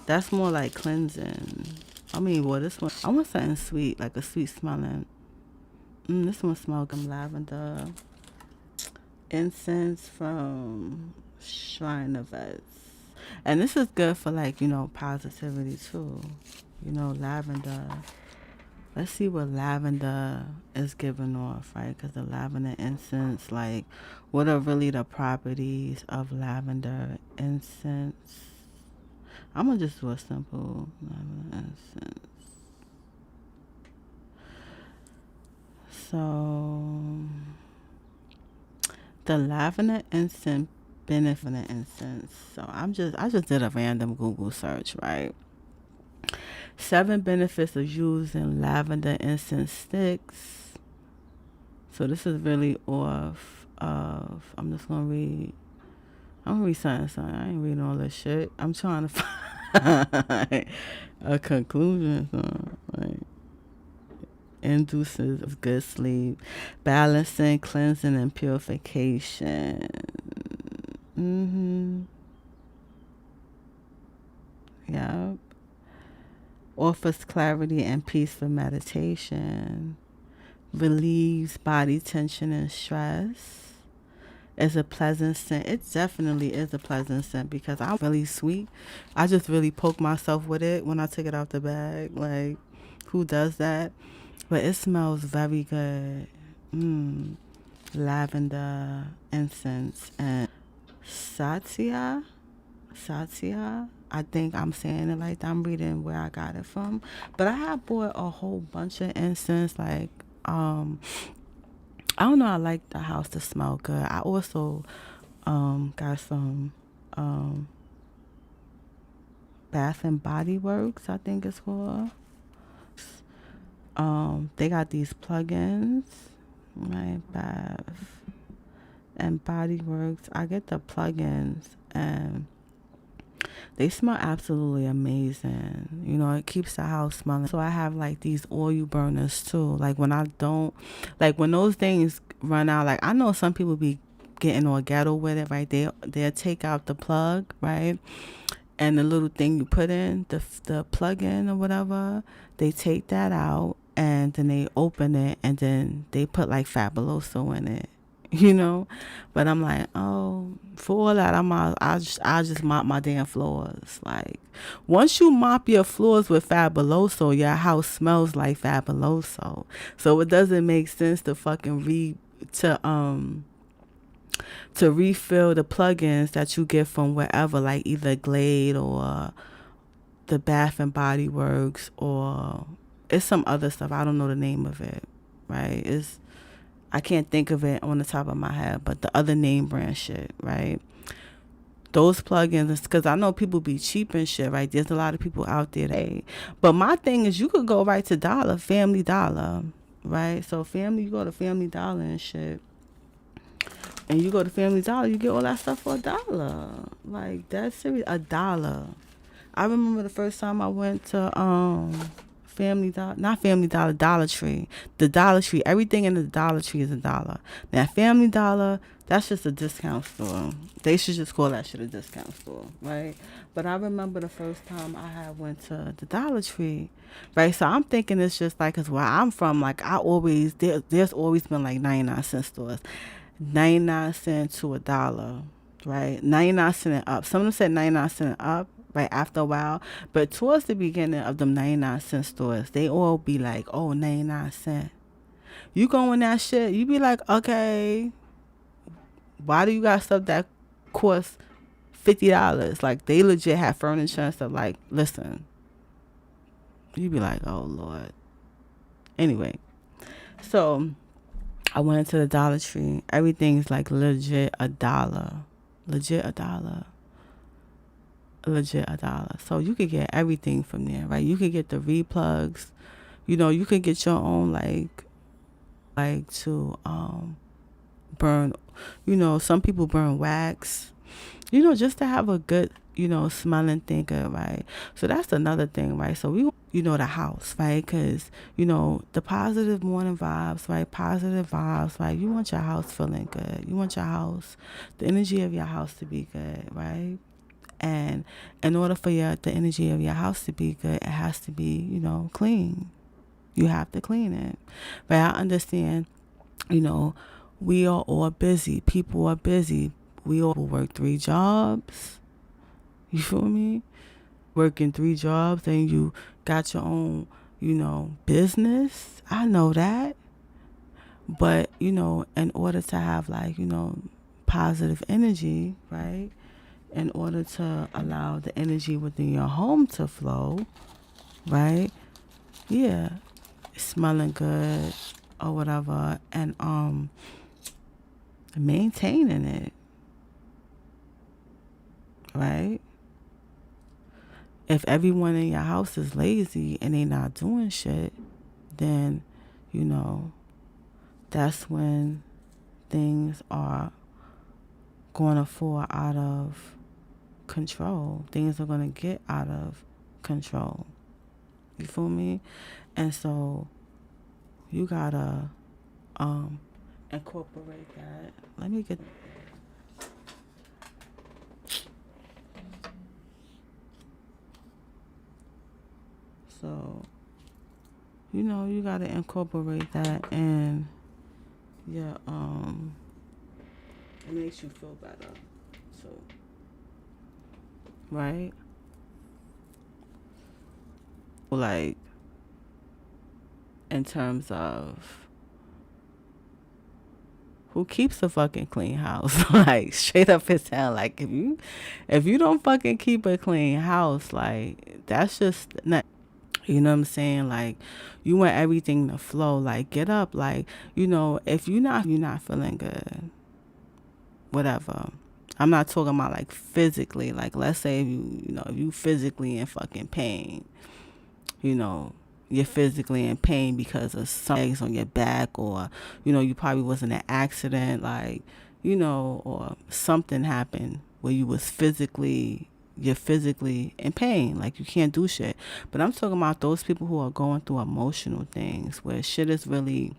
Speaker 1: that's more like cleansing. This one, I want something sweet, like a sweet smelling. This one smells like lavender. Incense from Shrine of Us. And this is good for positivity too. Lavender. Let's see what lavender is giving off, right? Because the lavender incense, what are really the properties of lavender incense? I'm gonna just do a simple lavender incense. So the lavender incense benefit incense. So I just did a random Google search, right? 7 benefits of using lavender incense sticks. So this is really off of. I'm gonna read something. I ain't reading all this shit. I'm trying to find a conclusion. So, like, induces of good sleep, balancing, cleansing, and purification. Yep. Offers clarity and peace for meditation. Relieves body tension and stress. Is a pleasant scent. It definitely is a pleasant scent because I'm really sweet. I just really poke myself with it when I take it out the bag. Like, who does that? But it smells very good. Lavender incense and Satya. I think I'm saying it like that. I'm reading where I got it from. But I have bought a whole bunch of incense. Like, I don't know. I like the house to smell good. I also got some Bath and Body Works, I think it's called. They got these plugins, right? Bath and Body Works. I get the plugins and they smell absolutely amazing. You know, it keeps the house smelling. So I have like these oil burners too. Like when I don't, like when those things run out, like I know some people be getting all ghetto with it, right? They'll take out the plug, right? And the little thing you put in, the plug in or whatever, they take that out and then they open it and then they put like Fabuloso in it, you know. But I'm like, oh, for all that, I'll just mop my damn floors. Like, once you mop your floors with Fabuloso, your house smells like Fabuloso. So it doesn't make sense to fucking to refill the plugins that you get from wherever, like either Glade or the Bath and Body Works, or it's some other stuff. I don't know the name of it, right? I can't think of it on the top of my head, but the other name brand shit, right? Those plugins, because I know people be cheap and shit, right? There's a lot of people out there but my thing is, you could go right to Family Dollar, right? So you go to Family Dollar and shit, and you go to Family Dollar, you get all that stuff for $1. Like, that's serious, $1. I remember the first time I went to not Family Dollar, Dollar Tree. The Dollar Tree, everything in the Dollar Tree is $1. Now Family Dollar, that's just a discount store. They should just call that shit a discount store, right? But I remember the first time I had went to the Dollar Tree, right? So I'm thinking it's just like, cause where I'm from, like there's always been like 99-cent stores, 99 cents to $1, right? 99 cent and up. Some of them said 99 cent and up, right, after a while. But towards the beginning of them 99-cent stores, they all be like, oh, 99 cent. You go in that shit, you be like, okay, why do you got stuff that costs $50? Like, they legit have furniture and stuff. Like, listen, you be like, oh, Lord. Anyway, so I went into the Dollar Tree. Everything's like legit $1. Legit $1. Legit $1. So you could get everything from there, right? You could get the replugs. You know, you could get your own like to burn. You know, some people burn wax. You know, just to have a good, you know, smelling thing, right? So that's another thing, right? So you know, the house, right? Because, you know, the positive morning vibes, right? Positive vibes, right? You want your house feeling good. You want your house, the energy of your house to be good, right? And in order for the energy of your house to be good, it has to be, you know, clean. You have to clean it. But I understand, you know, we are all busy. People are busy. We all work 3 jobs. You feel me? Working 3 jobs and you got your own, you know, business. I know that. But, you know, in order to have like, you know, positive energy, right? in order to allow the energy within your home to flow, right? Yeah, smelling good or whatever, and maintaining it, right? If everyone in your house is lazy and they not doing shit, then, you know, that's when things are going to fall out of control. Things are going to get out of control. You feel me? And so you gotta incorporate that. Let me get. So, you know, you gotta incorporate that, and yeah, it makes you feel better. So, right? Like, in terms of who keeps a fucking clean house? Like, straight up and down. Like, if you don't fucking keep a clean house, like, that's just not. You know what I'm saying? Like, you want everything to flow. Like, get up. Like, you know, if you're not feeling good, whatever. I'm not talking about like physically. Like, let's say if you physically in fucking pain, you know, you're physically in pain because of some eggs on your back, or, you know, you probably was in an accident, like, you know, or something happened where you're physically in pain, like you can't do shit. But I'm talking about those people who are going through emotional things where shit is really,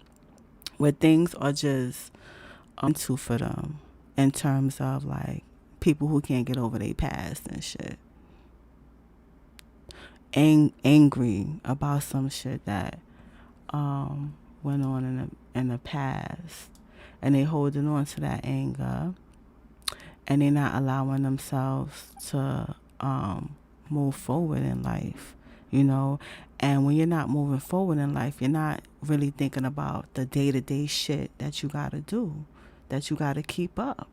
Speaker 1: where things are just too for them, in terms of like people who can't get over their past and shit, angry about some shit that went on in the past, and they holding on to that anger, and they're not allowing themselves to move forward in life, you know. And when you're not moving forward in life, you're not really thinking about the day-to-day shit that you gotta do, that you gotta keep up,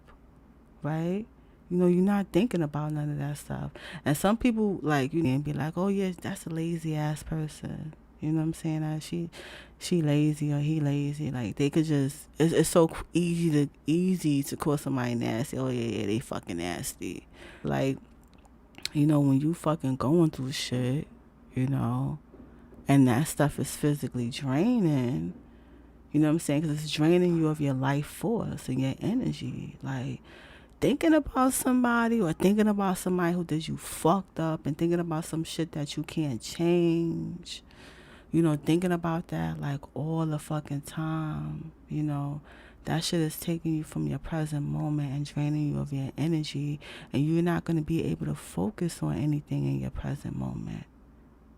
Speaker 1: right? You know, you're not thinking about none of that stuff. And some people, like, you can be like, oh yeah, that's a lazy ass person. You know what I'm saying? That she lazy or he lazy. Like, they could just, it's so easy to call somebody nasty. Oh yeah, they fucking nasty. Like, you know, when you fucking going through shit, you know, and that stuff is physically draining, you know what I'm saying? Because it's draining you of your life force and your energy. Like, thinking about somebody, or thinking about somebody who did you fucked up, and thinking about some shit that you can't change, you know, thinking about that like all the fucking time, you know, that shit is taking you from your present moment and draining you of your energy, and you're not going to be able to focus on anything in your present moment.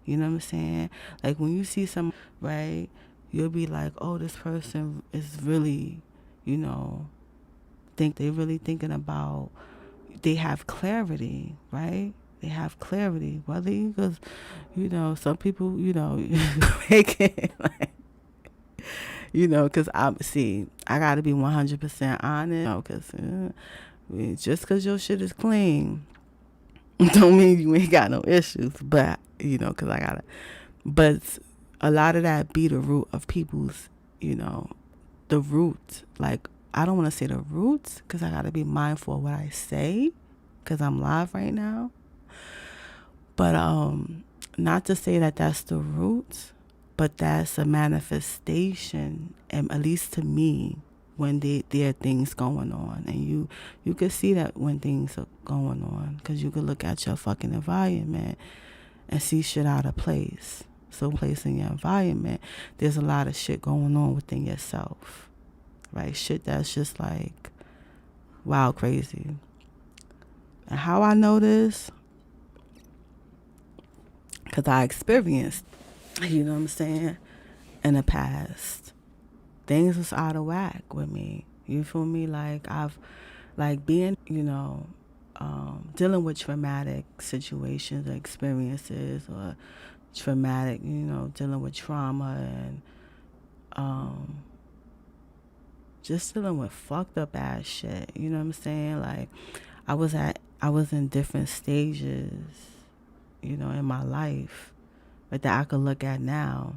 Speaker 1: You know what I'm saying? Like, when you see some, right, you'll be like, oh, this person is really, you know, think they really thinking about, they have clarity, right? They have clarity. Whether you, because, you know, some people, you know, make it like, you know, because I got to be 100% honest, you know, because just because your shit is clean don't mean you ain't got no issues. But, you know, because but a lot of that be the root of people's, you know, the root. Like, I don't want to say the roots, because I got to be mindful of what I say, because I'm live right now. But not to say that that's the root, but that's a manifestation, and at least to me, when there are things going on, and you could see that when things are going on, because you could look at your fucking environment and see shit out of place. So, place in your environment, there's a lot of shit going on within yourself, right? Shit that's just like wild crazy. And how I know this, because I experienced, you know what I'm saying, in the past, things was out of whack with me. You feel me? Like, I've, like, being, you know, dealing with traumatic situations or experiences, or traumatic, you know, dealing with trauma, and just dealing with fucked up ass shit. You know what I'm saying? Like, I was at I was in different stages, in my life, but that I could look at now.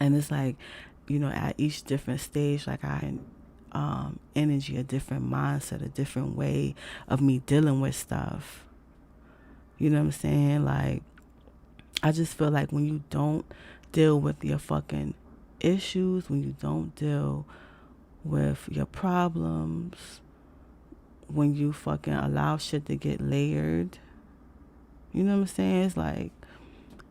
Speaker 1: And it's like, at each different stage, like I had energy, a different mindset, a different way of me dealing with stuff. You know what I'm saying? Like, I just feel like when you don't deal with your fucking issues, when you don't deal with your problems, when you fucking allow shit to get layered, you know what I'm saying? It's like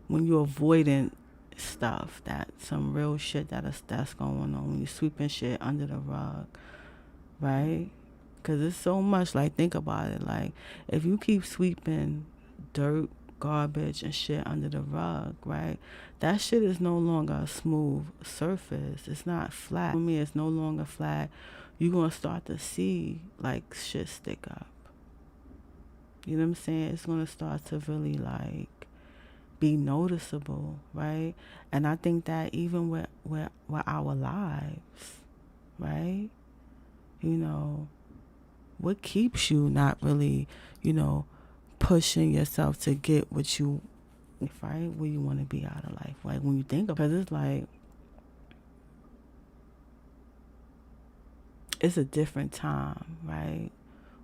Speaker 1: when you're avoiding stuff, that some real shit that's going on, when you're sweeping shit under the rug, right? Because it's so much, like, think about it. Like, if you keep sweeping dirt, garbage, and shit under the rug, right? That shit is no longer a smooth surface. It's not flat. For me, it's no longer flat. You're going to start to see, like, shit stick up. You know what I'm saying? It's going to start to really, like, be noticeable, right? And I think that even with our lives, right? What keeps you not really, pushing yourself to get what you, right? Where you want to be out of life. Like, when you think of it, because it's like, it's a different time, right?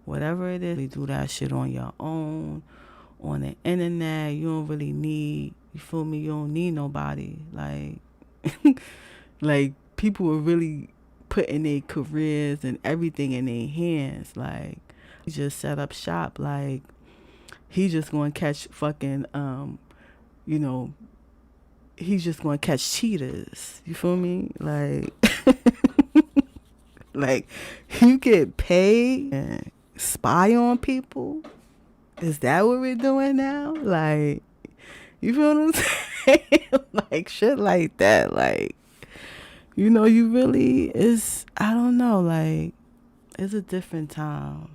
Speaker 1: Whatever it is, you do that shit on your own, on the internet. You don't really need, you feel me? You don't need nobody. Like, like, people are really putting their careers and everything in their hands. Like, he just set up shop. Like, he just going to catch fucking, he's just going to catch cheaters. You feel me? Like, like, you get paid and spy on people. Is that what we're doing now? Like, you feel what I'm saying? Like, shit like that. Like, you really is, I don't know, like, it's a different time.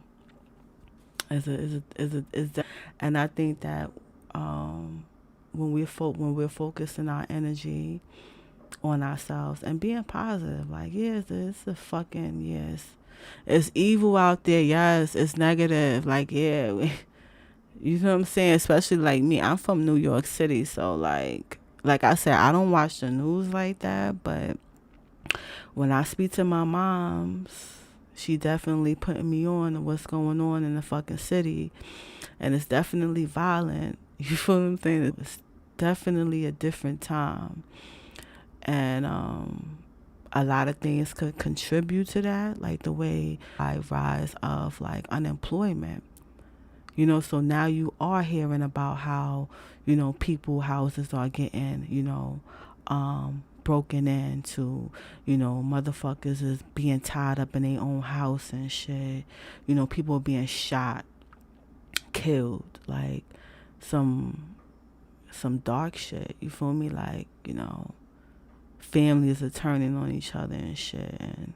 Speaker 1: And I think that when we're focusing our energy on ourselves and being positive, like, yes, it's a fucking, yes, it's evil out there, yes, it's negative, like, yeah, you know what I'm saying? Especially like me, I'm from New York City, so like I said, I don't watch the news like that, but when I speak to my moms, she definitely putting me on to what's going on in the fucking city. And it's definitely violent. You feel what I'm saying? It was definitely a different time. And a lot of things could contribute to that, like the way I rise of like unemployment. So now you are hearing about how, people houses are getting, broken into, motherfuckers is being tied up in their own house and shit. People are being shot, killed, like some dark shit. You feel me? Like, families are turning on each other and shit. And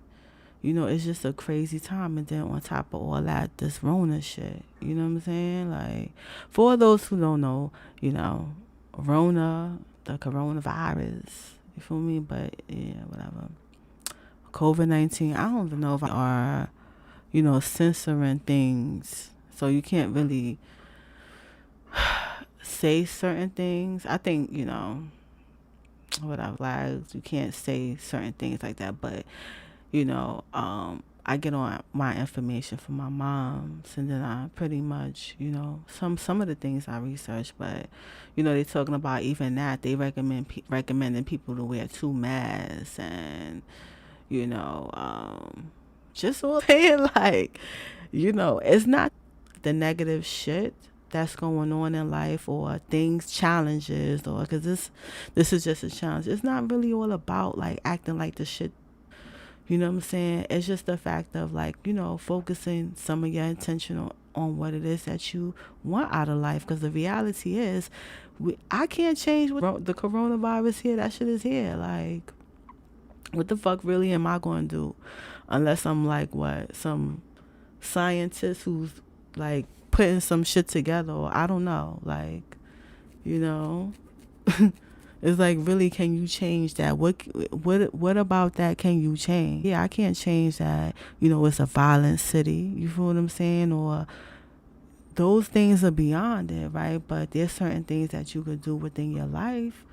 Speaker 1: it's just a crazy time. And then on top of all that, this Rona shit. You know what I'm saying? Like, for those who don't know, Rona, the coronavirus. You feel me? But yeah, whatever. COVID-19, I don't even know if I are, censoring things. So you can't really say certain things. I think, whatever, flags, you can't say certain things like that. But I get on my information from my moms, and then I pretty much, some of the things I research, but they're talking about even that they recommending people to wear 2 masks, and just all saying, like, it's not the negative shit that's going on in life or things, challenges, or because this is just a challenge. It's not really all about like acting like the shit. You know what I'm saying? It's just the fact of like, focusing some of your attention on what it is that you want out of life. Because the reality is, I can't change what the coronavirus here. That shit is here. Like, what the fuck really am I going to do? Unless I'm like, what, some scientist who's like putting some shit together, or I don't know. Like, it's like, really, can you change that? What about that can you change? Yeah, I can't change that. It's a violent city. You feel what I'm saying? Or those things are beyond it, right? But there's certain things that you could do within your life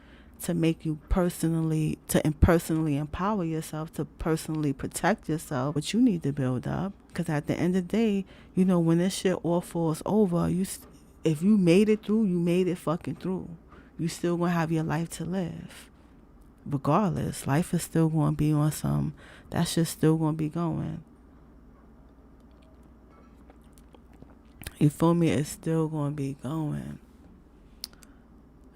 Speaker 1: to make you personally empower yourself, to personally protect yourself, what you need to build up. Because at the end of the day, when this shit all falls over, if you made it through, you made it fucking through. You still gonna have your life to live. Regardless, life is still gonna be on some, that shit's still gonna be going. You feel me? It's still gonna be going.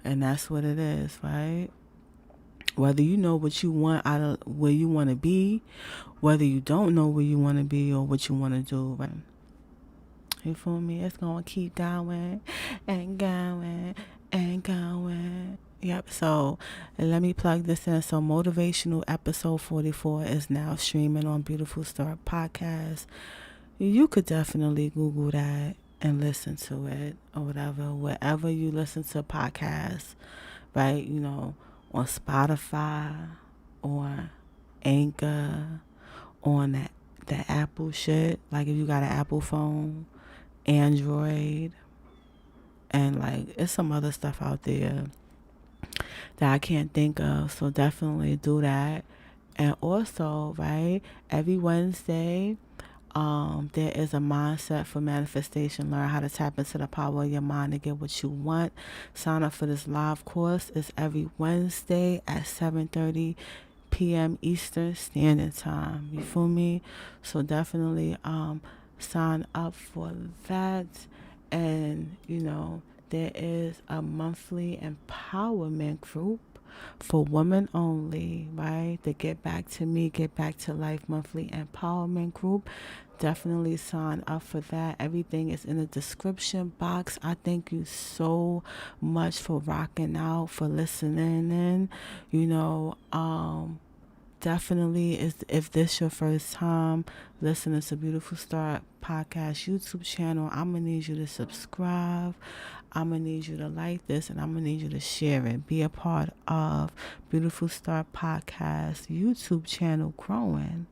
Speaker 1: And that's what it is, right? Whether you know what you want out of where you want to be, whether you don't know where you want to be or what you want to do, right? You feel me? It's going to keep going and going and going. Yep. So let me plug this in. So Motivational episode 44 is now streaming on Beautiful Start Podcast. You could definitely Google that and listen to it or whatever, wherever you listen to podcasts, right? On Spotify, on Anchor, on the Apple shit. Like if you got an Apple phone, Android, and like it's some other stuff out there that I can't think of. So definitely do that. And also, right, every Wednesday, there is a mindset for manifestation. Learn how to tap into the power of your mind to get what you want. Sign up for this live course. It's every Wednesday at 7:30 p.m. Eastern Standard Time. You feel me? So definitely sign up for that. And there is a monthly empowerment group for women only, right? The Get Back to Me, Get Back to Life monthly empowerment group. Definitely sign up for that. Everything is in the description box. I thank you so much for rocking out, for listening in. Definitely, if this your first time listening to Beautiful Start Podcast YouTube channel, I'm going to need you to subscribe. I'm going to need you to like this, and I'm going to need you to share it. Be a part of Beautiful Start Podcast YouTube channel growing.